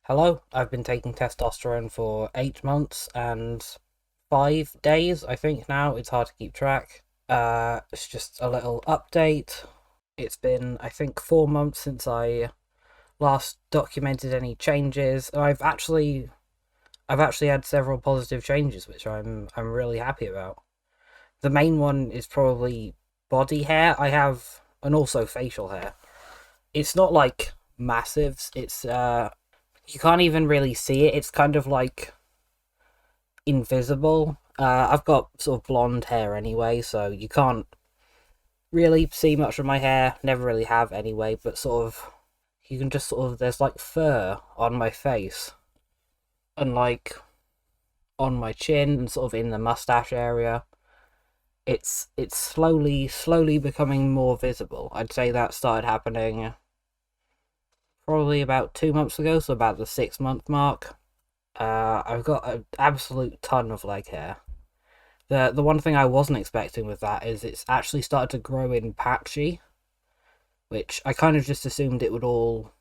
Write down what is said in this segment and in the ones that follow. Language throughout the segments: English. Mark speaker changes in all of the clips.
Speaker 1: Hello, I've been taking testosterone for 8 months and 5 days, I think now. It's hard to keep track. It's just a little update. It's been, I think, 4 months since I last documented any changes. I've actually had several positive changes, which I'm really happy about. The main one is probably body hair. I have, and also facial hair. It's not like massive. It's you can't even really see it. It's kind of like invisible. I've got sort of blonde hair anyway, so you can't really see much of my hair. Never really have anyway, but sort of you can just sort of there's like fur on my face and like on my chin and sort of in the mustache area. It's slowly becoming more visible. I'd say that started happening probably about 2 months ago, so about the 6 month mark. I've got an absolute ton of leg hair. The one thing I wasn't expecting with that is it's actually started to grow in patchy, which I kind of just assumed it would all,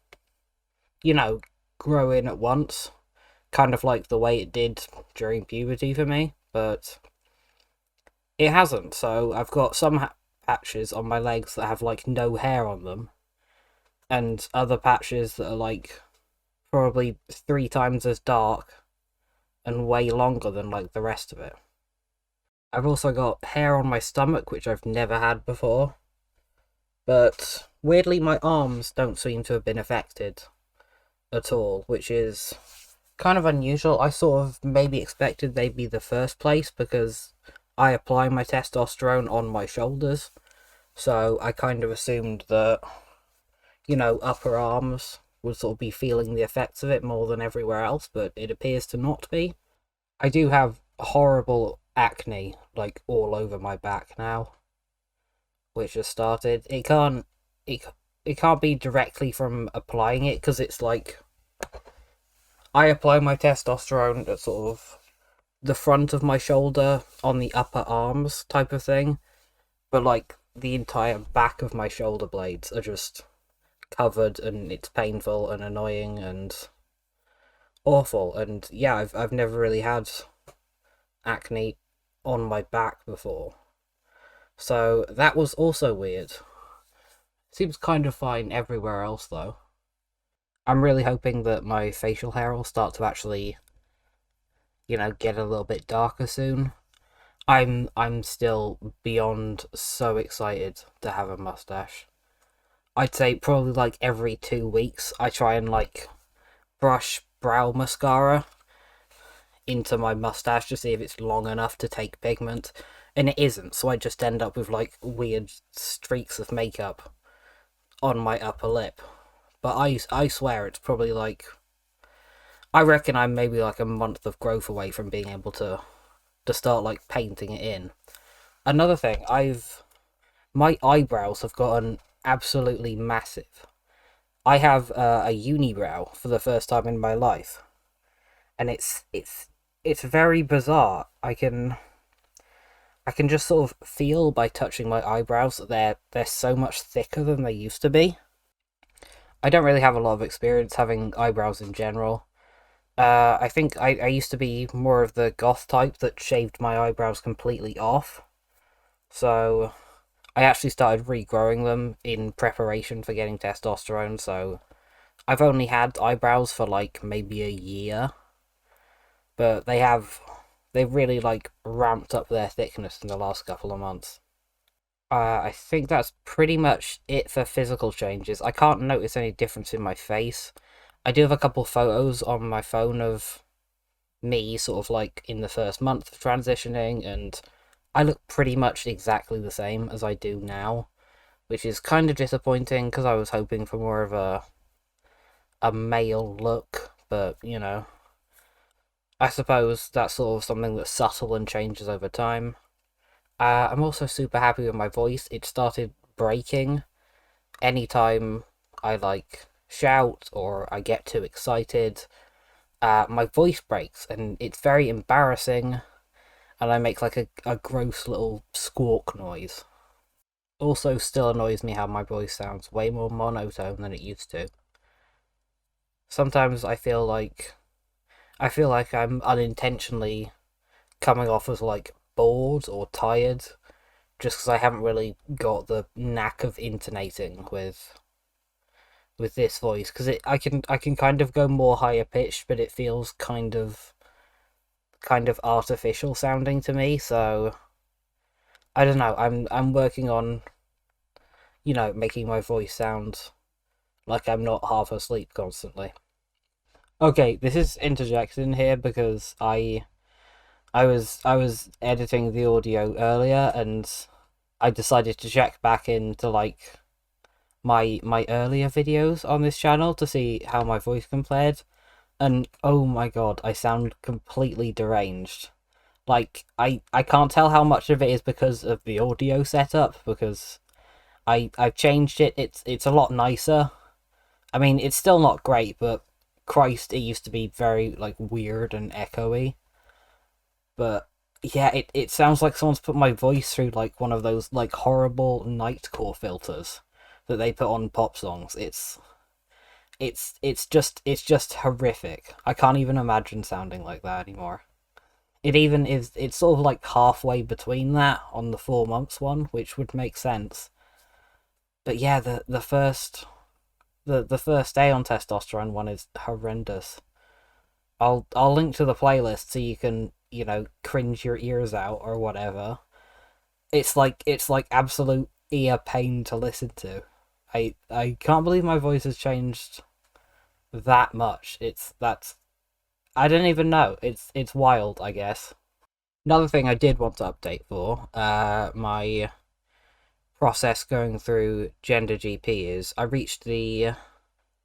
Speaker 1: you know, grow in at once, kind of like the way it did during puberty for me, but it hasn't. So I've got some patches on my legs that have like no hair on them, and other patches that are like probably 3 times as dark and way longer than like the rest of it. I've also got hair on my stomach, which I've never had before. But weirdly, my arms don't seem to have been affected at all, which is kind of unusual. I sort of maybe expected they'd be the first place because I apply my testosterone on my shoulders. So I kind of assumed that, upper arms would sort of be feeling the effects of it more than everywhere else, but it appears to not be. I do have horrible acne, like, all over my back now, which has started. It, it can't be directly from applying it, because it's like, I apply my testosterone at sort of the front of my shoulder on the upper arms type of thing, but like, the entire back of my shoulder blades are just covered, and it's painful and annoying and awful. And yeah, I've never really had acne on my back before. So that was also weird. Seems kind of fine everywhere else though. I'm really hoping that my facial hair will start to actually, get a little bit darker soon. I'm still beyond so excited to have a mustache. I'd say probably like every 2 weeks I try and like brush brow mascara into my mustache to see if it's long enough to take pigment, and it isn't, so I just end up with like weird streaks of makeup on my upper lip. But I swear it's probably like, I reckon I'm maybe like a month of growth away from being able to start like painting it in. Another thing, my eyebrows have gotten absolutely massive. I have a unibrow for the first time in my life, and it's very bizarre. I can just sort of feel by touching my eyebrows that they're so much thicker than they used to be. I don't really have a lot of experience having eyebrows in general. I think I used to be more of the goth type that shaved my eyebrows completely off. So I actually started regrowing them in preparation for getting testosterone. So I've only had eyebrows for like maybe a year, but they've really like ramped up their thickness in the last couple of months. I think that's pretty much it for physical changes. I can't notice any difference in my face. I do have a couple photos on my phone of me sort of like in the first month of transitioning, and I look pretty much exactly the same as I do now, which is kind of disappointing because I was hoping for more of a male look, but I suppose that's sort of something that's subtle and changes over time. I'm also super happy with my voice. It started breaking anytime I like shout or I get too excited. My voice breaks and it's very embarrassing, and I make like a gross little squawk noise. Also, still annoys me how my voice sounds way more monotone than it used to. sometimes I feel like I'm unintentionally coming off as like bored or tired just because I haven't really got the knack of intonating with this voice, because I can kind of go more higher pitched, but it feels kind of artificial sounding to me. So I don't know. I'm working on making my voice sound like I'm not half asleep constantly. Okay, this is interjected in here because I was editing the audio earlier, and I decided to check back into like my earlier videos on this channel to see how my voice compared, and oh my god, I sound completely deranged. Like I can't tell how much of it is because of the audio setup, because I've changed it. It's a lot nicer. I mean, it's still not great, but Christ, it used to be very like weird and echoey. But yeah, it sounds like someone's put my voice through like one of those like horrible nightcore filters that they put on pop songs. It's just horrific. I can't even imagine sounding like that anymore. It even is. It's sort of like halfway between that on the 4 months one, which would make sense. But yeah, the first day on testosterone one is horrendous. I'll link to the playlist so you can cringe your ears out or whatever. It's like absolute ear pain to listen to. I can't believe my voice has changed that much. That's I don't even know. It's wild, I guess. Another thing I did want to update for my process going through Gender GP is I reached the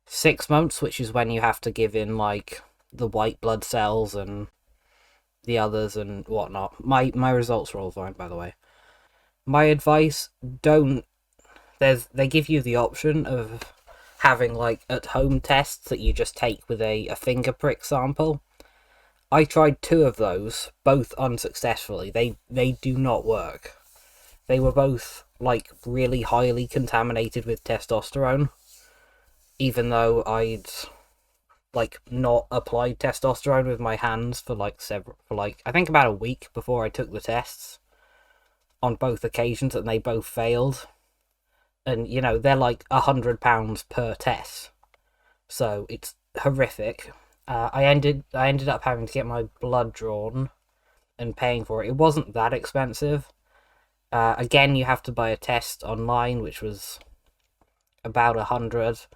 Speaker 1: 6 months, which is when you have to give in like the white blood cells and the others and whatnot. My results are all fine, by the way. My advice: don't. They give you the option of having like at home tests that you just take with a finger prick sample. I tried two of those, both unsuccessfully. They do not work. They were both like really highly contaminated with testosterone, even though I'd like not applied testosterone with my hands for like I think about a week before I took the tests on both occasions, and they both failed. And they're like £100 per test, so it's horrific. I ended up having to get my blood drawn and paying for it. It wasn't that expensive. Again, you have to buy a test online, which was about 100,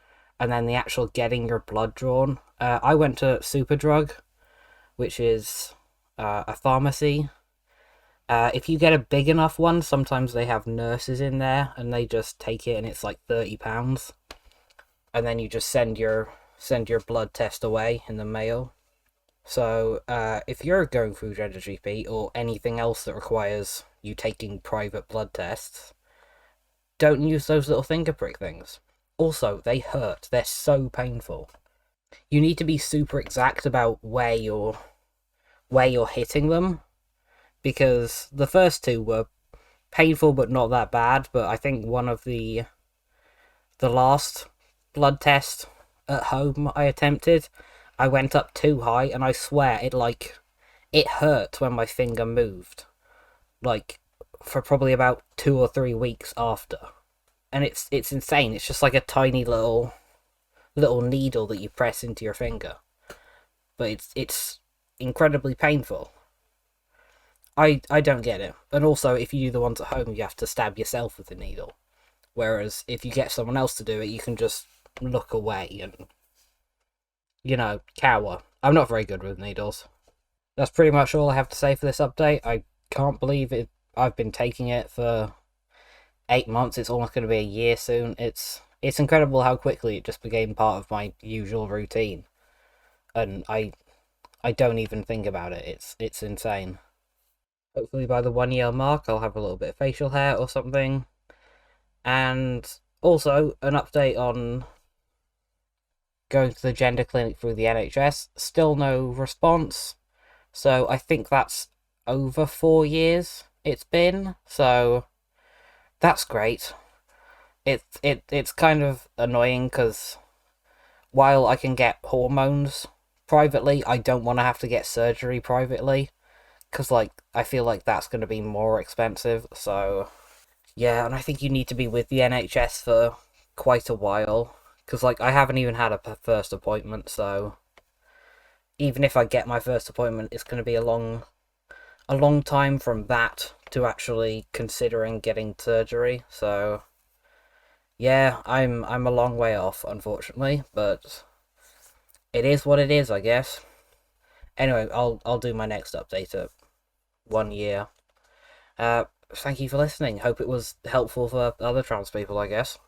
Speaker 1: and then the actual getting your blood drawn. I went to Superdrug, which is a pharmacy. If you get a big enough one, sometimes they have nurses in there, and they just take it, and it's like £30, and then you just send your blood test away in the mail. So if you're going through Gender GP or anything else that requires you taking private blood tests, don't use those little finger prick things. Also, they hurt. They're so painful. You need to be super exact about where you're hitting them, because the first two were painful but not that bad. But I think one of the last blood test at home I attempted, I went up too high, and I swear it hurt when my finger moved, like for probably about 2 or 3 weeks after. And it's insane. It's just like a tiny little needle that you press into your finger, but it's incredibly painful. I don't get it. And also, if you do the ones at home, you have to stab yourself with the needle. Whereas if you get someone else to do it, you can just look away and cower. I'm not very good with needles. That's pretty much all I have to say for this update. I can't believe it. I've been taking it for 8 months. It's almost going to be a year soon. It's incredible how quickly it just became part of my usual routine, and I don't even think about it. It's insane. Hopefully by the 1 year mark, I'll have a little bit of facial hair or something. And also an update on going to the gender clinic through the NHS. Still no response. So I think that's over 4 years it's been. So that's great. It's kind of annoying because while I can get hormones privately, I don't want to have to get surgery privately because like I feel like that's going to be more expensive. So yeah, and I think you need to be with the NHS for quite a while because like I haven't even had a first appointment. So even if I get my first appointment, it's going to be a long time from that to actually considering getting surgery. So yeah, I'm a long way off, unfortunately, but it is what it is, I guess. Anyway, I'll do my next update at 1 year. Thank you for listening. Hope it was helpful for other trans people, I guess.